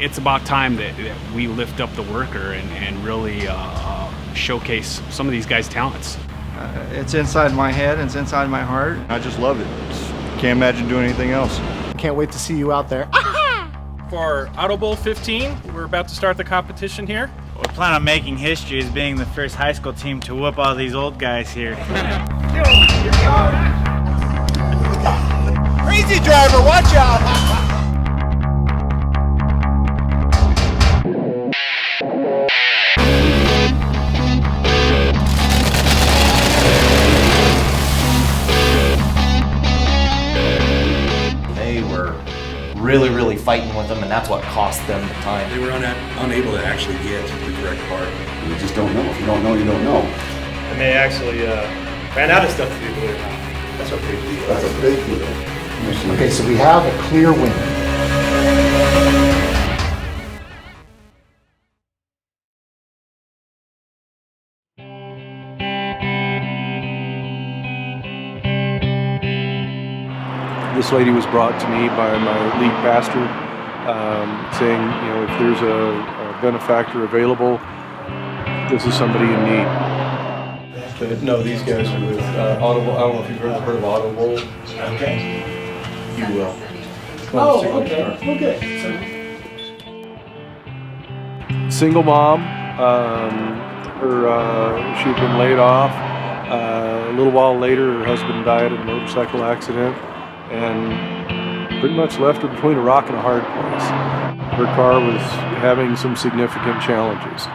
it's about time that we lift up the worker and really showcase some of these guys' talents. It's inside my head, it's inside my heart. I just love it. Can't imagine doing anything else. Can't wait to see you out there. For Auto Bowl 15, we're about to start the competition here. We plan on making history as being the first high school team to whoop all these old guys here. Crazy driver, watch out! They were really fighting with them, and that's what cost them the time. They were unable to actually get the correct part. You just don't know. If you don't know, you don't know. And they actually ran out of stuff to do, believe it or not. That's a big deal. That's a big deal. Okay, so we have a clear winner. This lady was brought to me by my lead pastor, saying, you know, if there's a benefactor available, this is somebody in need. No, these guys are with Audible. I don't know if you've heard of Audible. Okay. You will. Oh, okay. Single mom, she'd been laid off. A little while later, her husband died in a motorcycle accident, and pretty much left her between a rock and a hard place. Her car was having some significant challenges.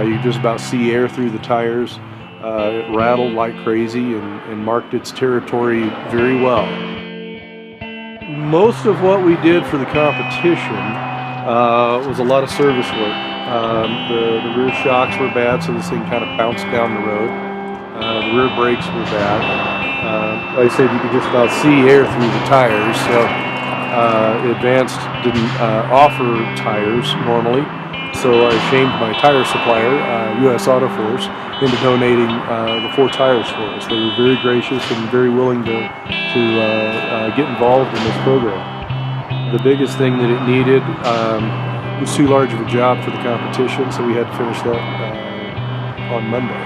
You could just about see air through the tires. It rattled like crazy and marked its territory very well. Most of what we did for the competition was a lot of service work. The rear shocks were bad, so this thing kind of bounced down the road. The rear brakes were bad. Like I said, you could just about see air through the tires, so Advanced didn't offer tires normally. So I shamed my tire supplier, U.S. Auto Force, into donating the 4 tires for us. They were very gracious and very willing to get involved in this program. The biggest thing that it needed was too large of a job for the competition, so we had to finish that on Monday.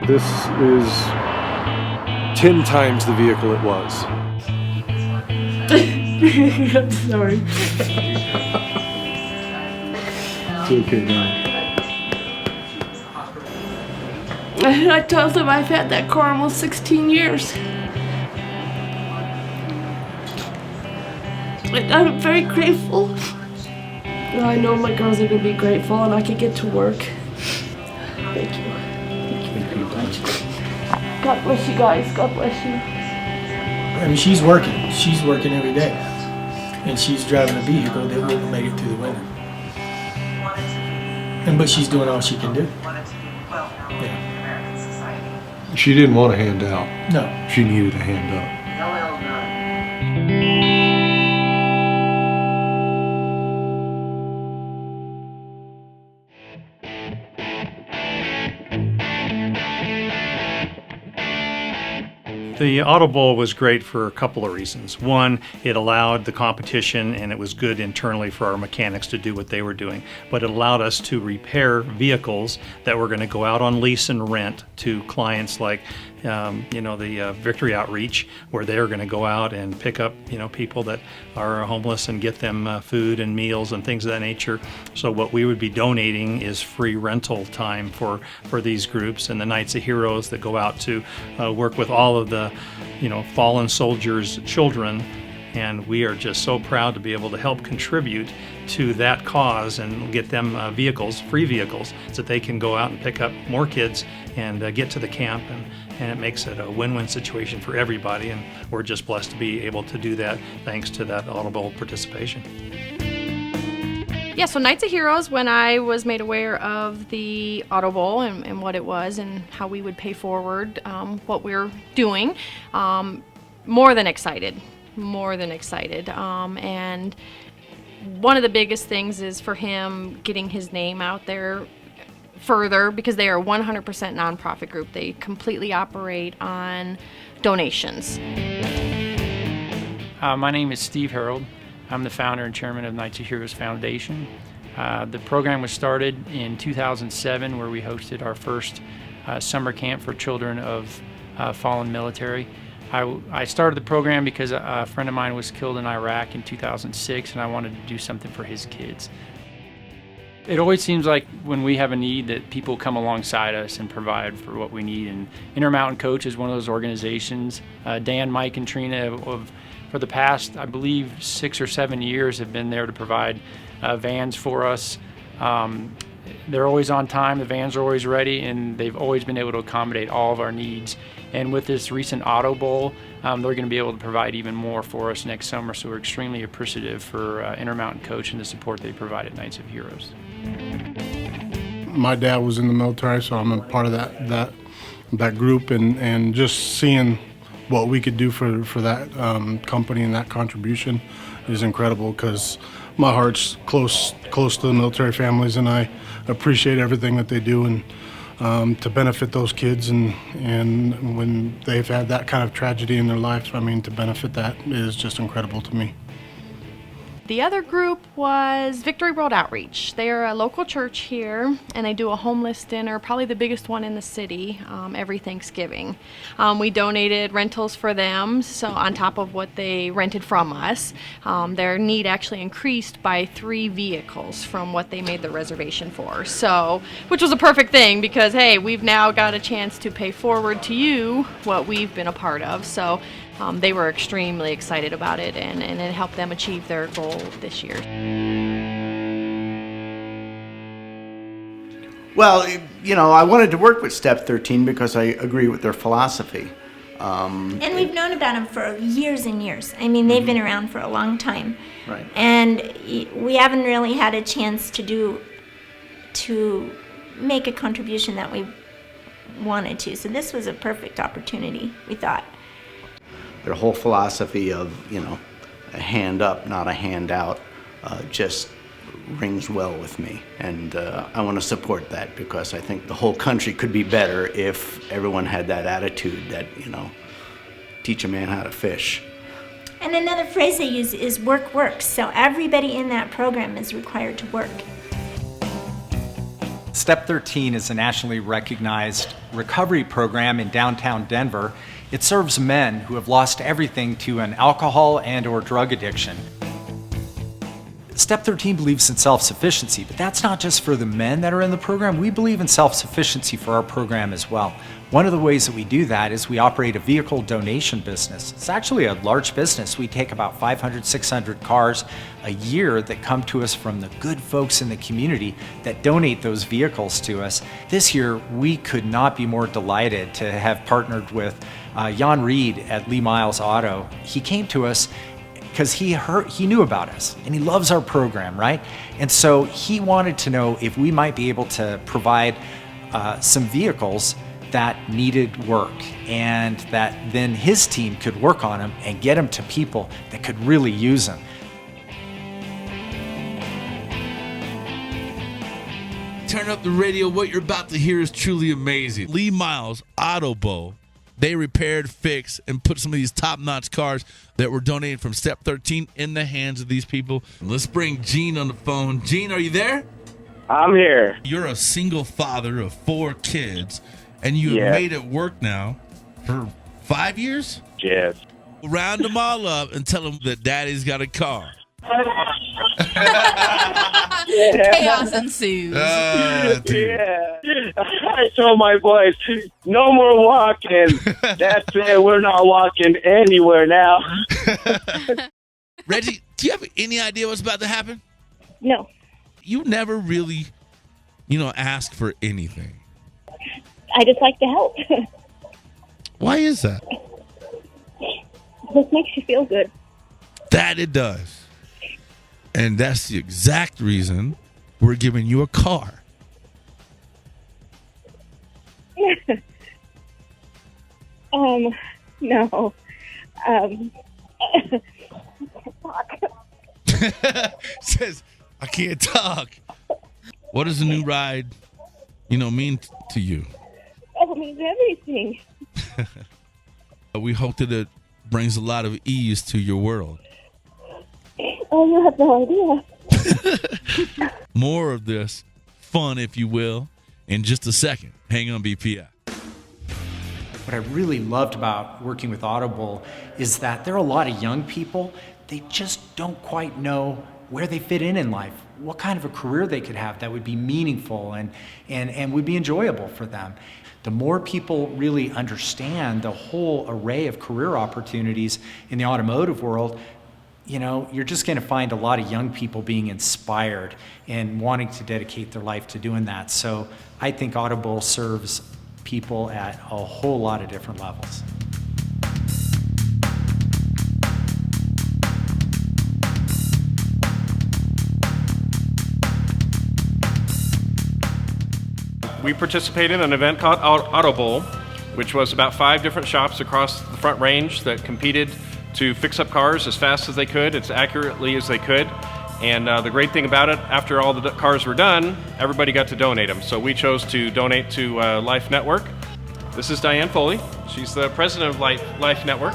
This is 10 times the vehicle it was. I'm sorry. It's okay, man. I told them I've had that car almost 16 years. And I'm very grateful. I know my girls are going to be grateful and I can get to work. Thank you. Thank you very much. God bless you guys. God bless you. I mean, she's working. She's working every day. And she's driving a vehicle that wouldn't make it through the winter. But she's doing all she can do. Yeah. She didn't want a handout. No. She needed a hand up. The Auto Bowl was great for a couple of reasons. One, it allowed the competition, and it was good internally for our mechanics to do what they were doing. But it allowed us to repair vehicles that were going to go out on lease and rent to clients like, the Victory Outreach, where they're going to go out and pick up, people that are homeless and get them food and meals and things of that nature. So what we would be donating is free rental time for these groups, and the Knights of Heroes that go out to work with all of the fallen soldiers' children. And we are just so proud to be able to help contribute to that cause and get them free vehicles, so that they can go out and pick up more kids and get to the camp. And it makes it a win-win situation for everybody. And we're just blessed to be able to do that thanks to that Auto Bowl participation. Yeah, so Knights of Heroes, when I was made aware of the Auto Bowl and what it was and how we would pay forward what we're doing, more than excited. And one of the biggest things is for him getting his name out there further, because they are a 100% nonprofit group. They completely operate on donations. My name is Steve Harold. I'm the founder and chairman of Knights of Heroes Foundation. The program was started in 2007, where we hosted our first summer camp for children of fallen military. I started the program because a friend of mine was killed in Iraq in 2006, and I wanted to do something for his kids. It always seems like when we have a need that people come alongside us and provide for what we need. And Intermountain Coach is one of those organizations. Dan, Mike, and Trina for the past, I believe, 6 or 7 years have been there to provide vans for us. They're always on time, the vans are always ready, and they've always been able to accommodate all of our needs. And with this recent Auto Bowl, they're going to be able to provide even more for us next summer, so we're extremely appreciative for Intermountain Coach and the support they provide at Knights of Heroes. My dad was in the military, so I'm a part of that group, and just seeing what we could do for that company and that contribution is incredible, because my heart's close to the military families, and I appreciate everything that they do, and to benefit those kids, and when they've had that kind of tragedy in their life, I mean, to benefit that is just incredible to me. The other group was Victory World Outreach. They're a local church here, and they do a homeless dinner, probably the biggest one in the city, every Thanksgiving. We donated rentals for them, so on top of what they rented from us. Their need actually increased by 3 vehicles from what they made the reservation for. So, which was a perfect thing, because hey, we've now got a chance to pay forward to you what we've been a part of. So they were extremely excited about it, and it helped them achieve their goal this year. Well, I wanted to work with Step 13 because I agree with their philosophy. And we've known about them for years and years. I mean, they've been around for a long time. Right. And we haven't really had a chance to make a contribution that we wanted to. So this was a perfect opportunity, we thought. Their whole philosophy of, a hand up, not a handout, just rings well with me. And I want to support that, because I think the whole country could be better if everyone had that attitude that, teach a man how to fish. And another phrase they use is work works. So everybody in that program is required to work. Step 13 is a nationally recognized recovery program in downtown Denver. It serves men who have lost everything to an alcohol and/or drug addiction. Step 13 believes in self-sufficiency, but that's not just for the men that are in the program. We believe in self-sufficiency for our program as well. One of the ways that we do that is we operate a vehicle donation business. It's actually a large business. We take about 500, 600 cars a year that come to us from the good folks in the community that donate those vehicles to us. This year, we could not be more delighted to have partnered with Jan Reed at Lee Miles Auto. He came to us because he knew about us and he loves our program, right? And so he wanted to know if we might be able to provide some vehicles that needed work, and that then his team could work on them and get them to people that could really use them. Turn up the radio. What you're about to hear is truly amazing. Lee Miles Auto Bowl. They repaired, fixed, and put some of these top-notch cars that were donated from Step 13 in the hands of these people. Let's bring Gene on the phone. Gene, are you there? I'm here. You're a single father of 4 kids, and you have made it work now for 5 years? Yes. Round them all up and tell them that daddy's got a car. Chaos ensues. I told my boys, no more walking. That's it. We're not walking anywhere now. Reggie, do you have any idea what's about to happen? No. You never really, ask for anything. I just like to help. Why is that? This makes you feel good. That it does. And that's the exact reason we're giving you a car. No. Says, I can't talk. What does the new ride, mean to you? Oh, it means everything. We hope that it brings a lot of ease to your world. Oh, you have no idea. More of this fun, if you will, in just a second. Hang on, BPI. What I really loved about working with Audible is that there are a lot of young people, they just don't quite know where they fit in life, what kind of a career they could have that would be meaningful and would be enjoyable for them. The more people really understand the whole array of career opportunities in the automotive world, you know, you're just going to find a lot of young people being inspired and wanting to dedicate their life to doing that. So I think Audible serves people at a whole lot of different levels. We participated in an event called Auto Bowl, which was about 5 different shops across the Front Range that competed to fix up cars as fast as they could, as accurately as they could. And the great thing about it, after all the cars were done, everybody got to donate them. So we chose to donate to Life Network. This is Diane Foley. She's the president of Life Network.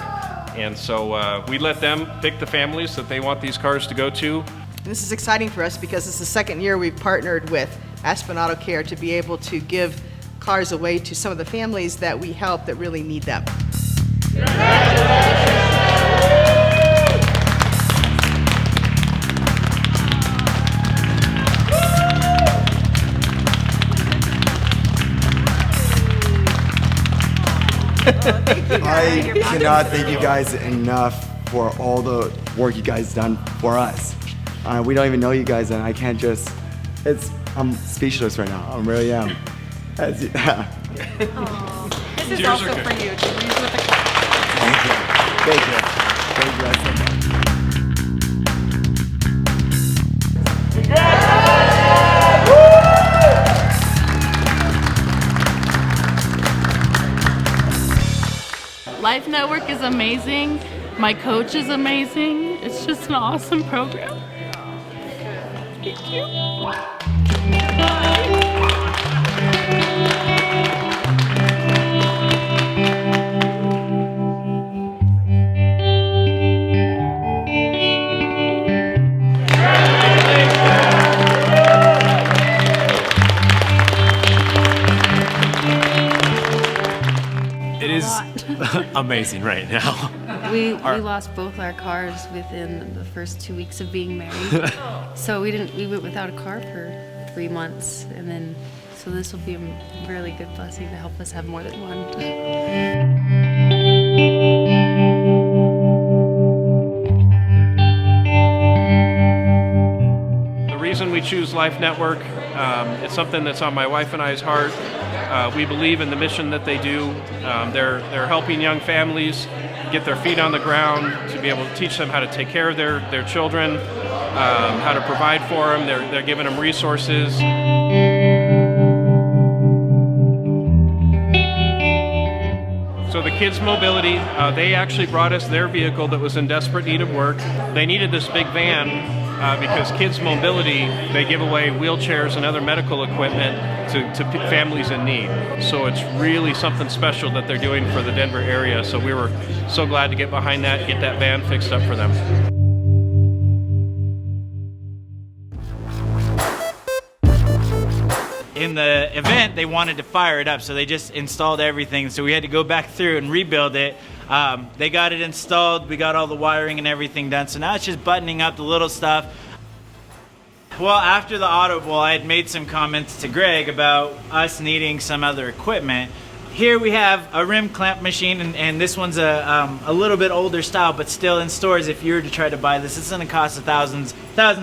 And so we let them pick the families that they want these cars to go to. This is exciting for us because it's the second year we've partnered with Aspen Auto Care to be able to give cars away to some of the families that we help that really need them. I cannot thank you guys enough for all the work you guys done for us. We don't even know you guys, and I can't just. I'm speechless right now. I really am. This is also for you. To use with a Thank you. Thank you. Thank you guys so much. Life Network is amazing. My coach is amazing. It's just an awesome program. Thank you. It is amazing right now. We lost both our cars within the first 2 weeks of being married. So we went without a car for 3 months, and then so this will be a really good blessing to help us have more than one. The reason we choose Life Network, it's something that's on my wife and I's heart. We believe in the mission that they do. They're helping young families get their feet on the ground, to be able to teach them how to take care of their children, how to provide for them. They're giving them resources. So the Kids Mobility, they actually brought us their vehicle that was in desperate need of work. They needed this big van because Kids Mobility, they give away wheelchairs and other medical equipment to families in need. So it's really something special that they're doing for the Denver area. So we were so glad to get behind that, get that van fixed up for them. In the event, they wanted to fire it up, so they just installed everything. So we had to go back through and rebuild it. They got it installed. We got all the wiring and everything done. So now it's just buttoning up the little stuff. Well, after the Auto Bowl, I had made some comments to Greg about us needing some other equipment. Here we have a rim clamp machine, and this one's a little bit older style, but still in stores, if you were to try to buy this, it's going to cost thousands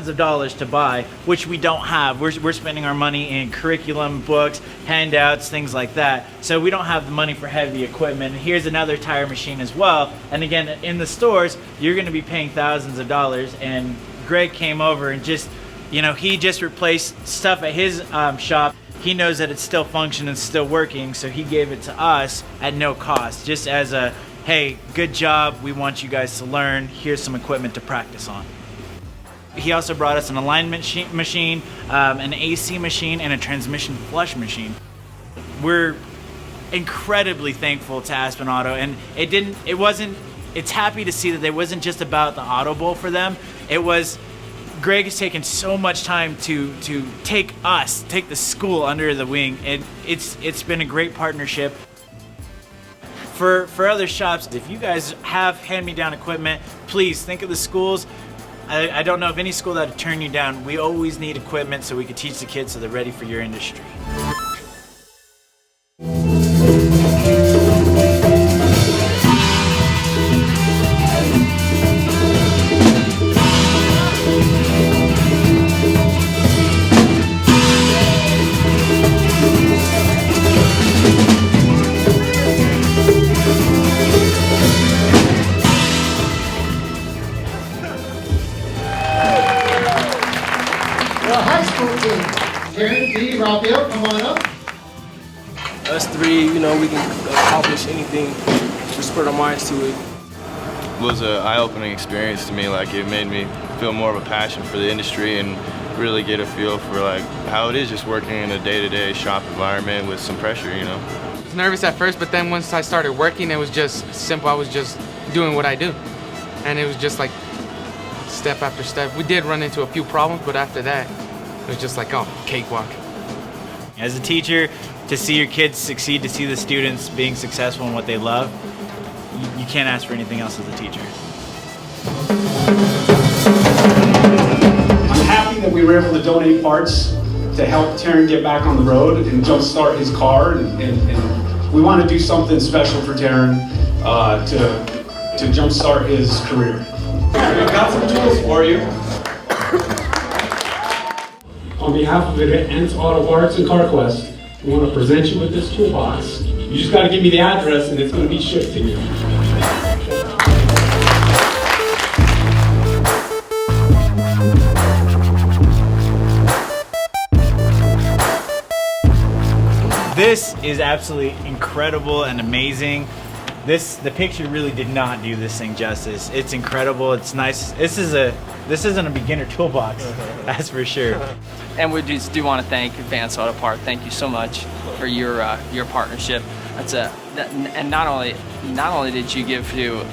of dollars to buy, which we don't have. We're spending our money in curriculum, books, handouts, things like that. So we don't have the money for heavy equipment. Here's another tire machine as well. And again, in the stores, you're going to be paying thousands of dollars. And Greg came over and just, you know, he just replaced stuff at his shop. He knows that it's still functioning and still working, so he gave it to us at no cost, just as a, hey, good job, we want you guys to learn, here's some equipment to practice on. He also brought us an alignment machine, an AC machine, and a transmission flush machine. We're incredibly thankful to Aspen Auto, and it's happy to see that it wasn't just about the Auto Bowl for them, it was Greg has taken so much time to take the school under the wing, and it's been a great partnership. For other shops, if you guys have hand-me-down equipment, please think of the schools. I don't know of any school that would turn you down. We always need equipment so we can teach the kids so they're ready for your industry. Raphael, come on up. Us three, we can accomplish anything. Just put our minds to it. It was an eye-opening experience to me. Like, it made me feel more of a passion for the industry and really get a feel for like how it is just working in a day-to-day shop environment with some pressure, I was nervous at first, but then once I started working, it was just simple. I was just doing what I do. And it was just like step after step. We did run into a few problems, but after that, it was just like, oh, cakewalk. As a teacher, to see your kids succeed, to see the students being successful in what they love, you can't ask for anything else as a teacher. I'm happy that we were able to donate parts to help Taryn get back on the road and jumpstart his car, and we want to do something special for Taryn to jumpstart his career. We've got some tools for you. On behalf of Advanced Auto Parts and CarQuest, we want to present you with this toolbox. You just got to give me the address and it's going to be shipped to you. This is absolutely incredible and amazing. The picture really did not do this thing justice. It's incredible. It's nice. This isn't a beginner toolbox, that's for sure. And we just do want to thank Advanced Auto Part. Thank you so much for your partnership. And not only did you give to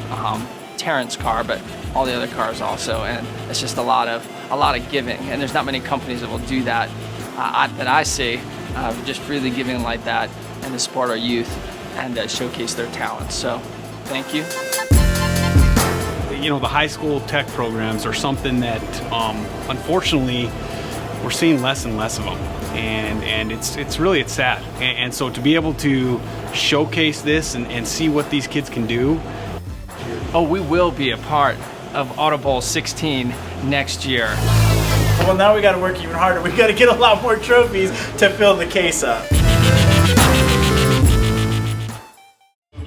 Terrence's car, but all the other cars also. And it's just a lot of giving. And there's not many companies that will do that that I see. Just really giving like that and to support our youth and showcase their talents. So, thank you. The high school tech programs are something that, unfortunately, we're seeing less and less of them, and it's sad. And so to be able to showcase this and see what these kids can do. Oh, we will be a part of Auto Bowl 16 next year. Well, now we got to work even harder. We got to get a lot more trophies to fill the case up.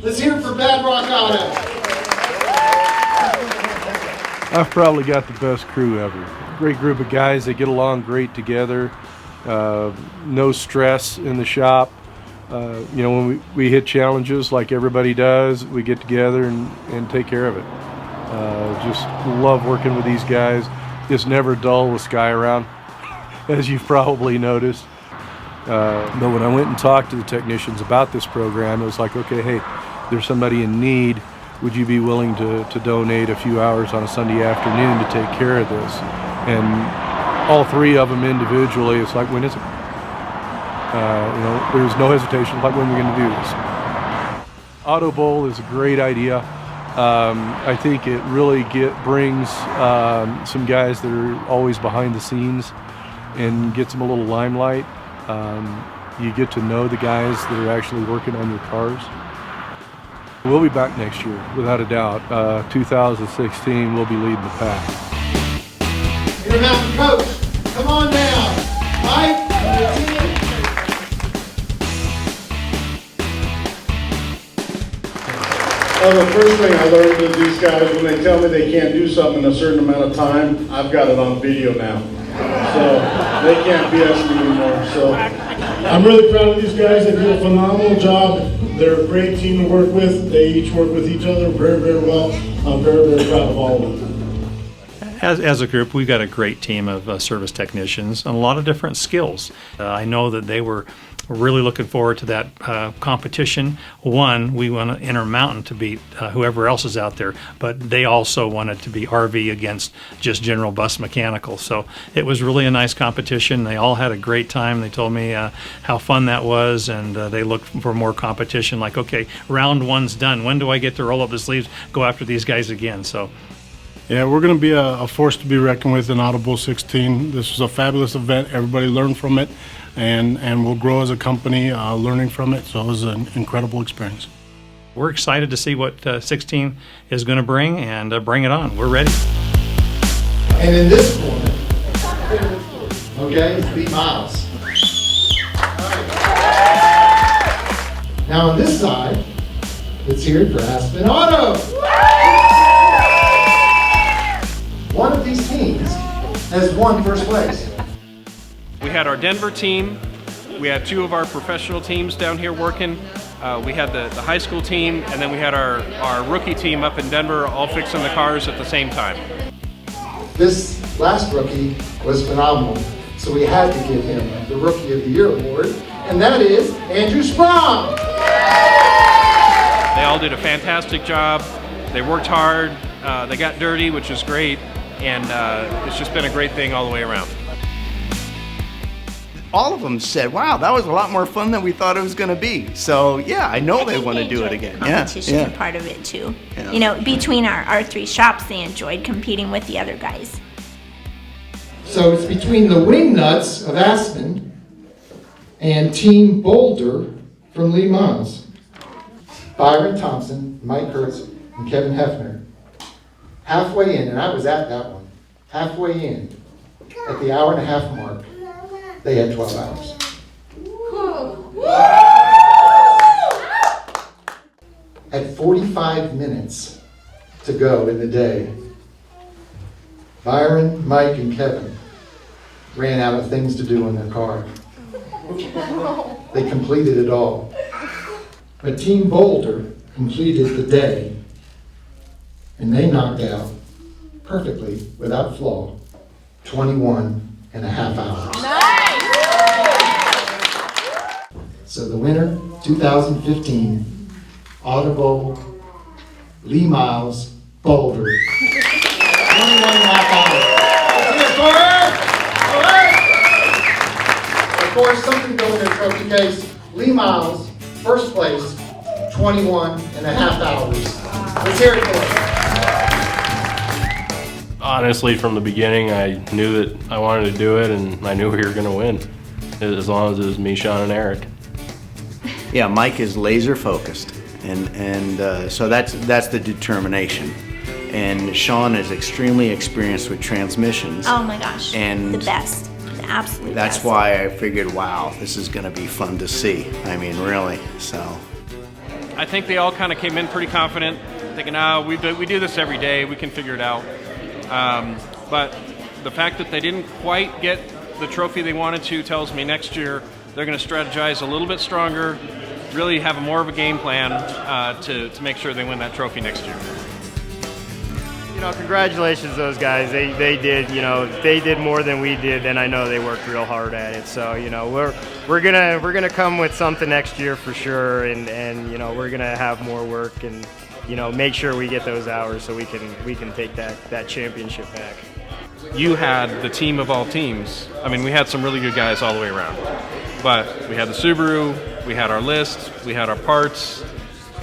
Let's hear it for Bad Rock Auto. I've probably got the best crew ever. Great group of guys. They get along great together. No stress in the shop. When we hit challenges like everybody does, we get together and take care of it. Just love working with these guys. It's never dull with Sky around, as you've probably noticed. But when I went and talked to the technicians about this program, it was like, okay, hey, there's somebody in need. Would you be willing to donate a few hours on a Sunday afternoon to take care of this? And all three of them individually, it's like, when is it? There's no hesitation, like, when we're going to do this. Auto Bowl is a great idea. I think it really brings some guys that are always behind the scenes and gets them a little limelight. You get to know the guys that are actually working on your cars. We'll be back next year, without a doubt. 2016, we'll be leading the pack. Your mountain coach, come on down. Mike, Well, the first thing I learned is these guys, when they tell me they can't do something in a certain amount of time, I've got it on video now. So they can't BS me anymore. So I'm really proud of these guys. They do a phenomenal job. They're a great team to work with. They each work with each other very, very well. I'm very, very proud of all of them. As a group, we've got a great team of service technicians and a lot of different skills. I know that they were we're really looking forward to that competition. One, we want to Intermountain to beat whoever else is out there, but they also wanted to be RV against just General Bus Mechanical. So it was really a nice competition. They all had a great time. They told me how fun that was, and they looked for more competition. Like, okay, round one's done. When do I get to roll up the sleeves, go after these guys again? So. Yeah, we're going to be a force to be reckoned with in Audible 16. This was a fabulous event. Everybody learned from it, and we'll grow as a company learning from it. So it was an incredible experience. We're excited to see what 16 is going to bring, and bring it on. We're ready. And in this corner, okay, is Lee Miles. Now on this side, let's hear it for Aspen Auto. One of these teams has won first place. We had our Denver team. We had 2 of our professional teams down here working. We had the high school team, and then we had our rookie team up in Denver all fixing the cars at the same time. This last rookie was phenomenal, so we had to give him the Rookie of the Year award, and that is Andrew Sprong. They all did a fantastic job. They worked hard. They got dirty, which is great. And it's just been a great thing all the way around. All of them said, wow, that was a lot more fun than we thought it was going to be. So, yeah, I know they want to do it again. Competition part of it, too. Yeah. You know, between our 3 shops, they enjoyed competing with the other guys. So it's between the Wingnuts of Aspen and Team Boulder from Lee Miles. Byron Thompson, Mike Hertz, and Kevin Hefner. Halfway in, and I was at that one, halfway in, at the hour-and-a-half mark, they had 12 hours. At 45 minutes to go in the day, Byron, Mike, and Kevin ran out of things to do in their car. They completed it all. But Team Boulder completed the day, and they knocked out perfectly, without flaw, 21 and a half hours. Nice! So the winner, 2015, Audible, Lee Miles, Boulder. 21 and a half hours. Of course, something to go in their trophy case. Lee Miles, first place, 21 and a half hours. Let's hear it for it. Honestly, from the beginning, I knew that I wanted to do it, and I knew we were going to win, as long as it was me, Sean, and Eric. Yeah, Mike is laser focused, and so that's the determination. And Sean is extremely experienced with transmissions. Oh my gosh, and the best, the absolute that's best. why I figured, wow, this is going to be fun to see. I mean, really, so. I think they all kind of came in pretty confident, thinking, we do this every day, we can figure it out. But the fact that they didn't quite get the trophy they wanted to tells me next year they're going to strategize a little bit stronger, really have more of a game plan to make sure they win that trophy next year. You know, congratulations to those guys. They did more than we did, and I know they worked real hard at it. So, you know, we're gonna come with something next year for sure, and you know, we're gonna have more work and, you know, make sure we get those hours so we can take that championship back. You had the team of all teams. I mean, we had some really good guys all the way around. But we had the Subaru, we had our list, we had our parts.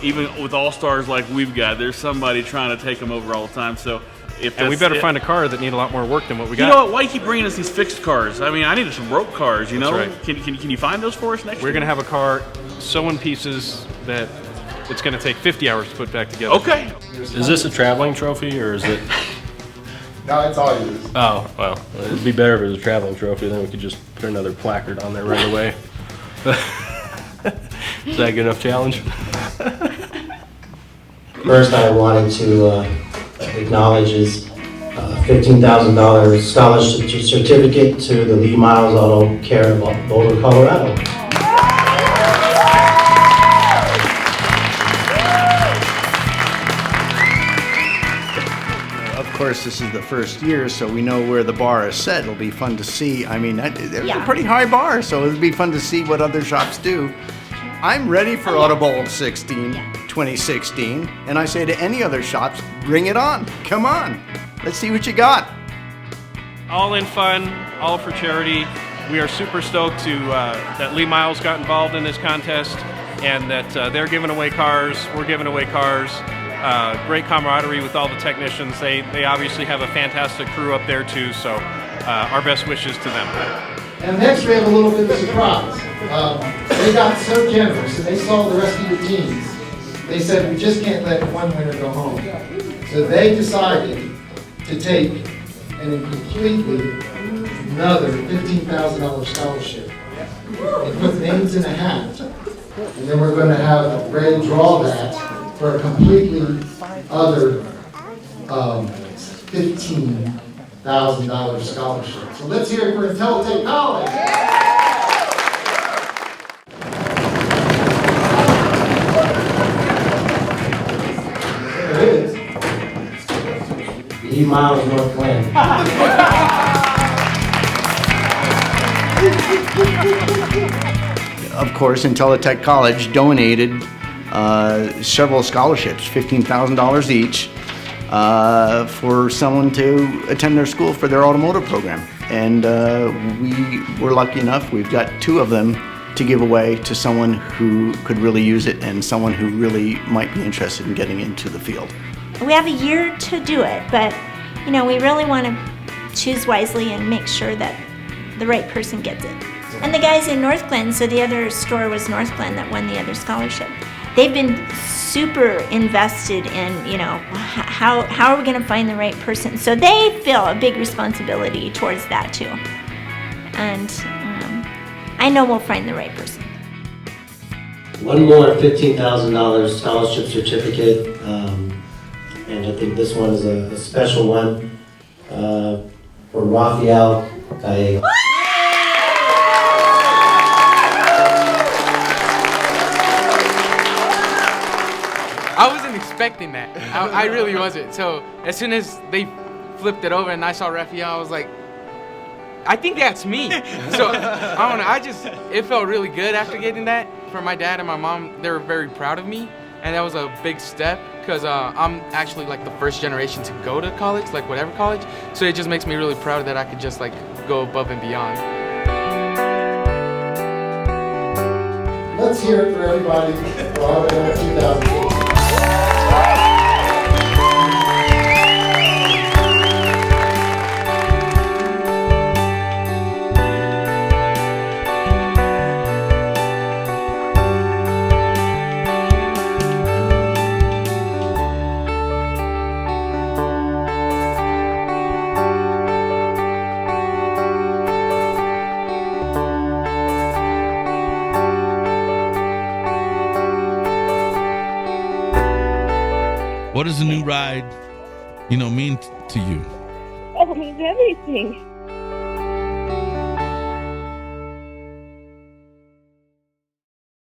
Even with all-stars like we've got, there's somebody trying to take them over all the time. So and we better find a car that need a lot more work than what we got. You know what? Why do you keep bringing us these fixed cars? I mean, I needed some rope cars, you know? That's right. Can you find those for us next year? We're going to have a car sew in pieces that it's going to take 50 hours to put back together. Okay. Is this a traveling trophy, or is it? No, it's all yours. Oh, well, it'd be better if it was a traveling trophy, then we could just put another placard on there right away. Is that a good enough challenge? First, I wanted to acknowledge his $15,000 scholarship certificate to the Lee Miles Auto Care of Boulder, Colorado. Of course, this is the first year, so we know where the bar is set. It'll be fun to see. I mean, there's a pretty high bar, so it'll be fun to see what other shops do. I'm ready for Auto Bowl 2016, and I say to any other shops, bring it on. Come on. Let's see what you got. All in fun, all for charity. We are super stoked that Lee Miles got involved in this contest, and that they're giving away cars, we're giving away cars. Great camaraderie with all the technicians. They obviously have a fantastic crew up there too, so our best wishes to them. And next we have a little bit of a surprise. They got so generous and they saw the rest of your teams. They said, we just can't let one winner go home. So they decided to take and completely another $15,000 scholarship and put names in a hat. And then we're going to have Ray draw that for a completely other $15,000 scholarship. So let's hear it for IntelliTech College. There it is. Lee Miles, North Glen. Of course, IntelliTech College donated several scholarships, $15,000 each, for someone to attend their school for their automotive program. And we were lucky enough, we've got 2 of them to give away to someone who could really use it and someone who really might be interested in getting into the field. We have a year to do it, but we really want to choose wisely and make sure that the right person gets it. And the guys in North Glen, so the other store was North Glen that won the other scholarship. They've been super invested in, how are we going to find the right person? So they feel a big responsibility towards that too. And I know we'll find the right person. One more $15,000 scholarship certificate, and I think this one is a special one for Rafael Gallego. I wasn't expecting that. I really wasn't. So as soon as they flipped it over and I saw Rafael, I was like, I think that's me. So I don't know. It felt really good after getting that. For my dad and my mom, they were very proud of me, and that was a big step because I'm actually like the first generation to go to college, like whatever college. So it just makes me really proud that I could just like go above and beyond. Let's hear it for everybody for Auto Bowl 2016. What does the new ride, mean to you? Oh, it means everything.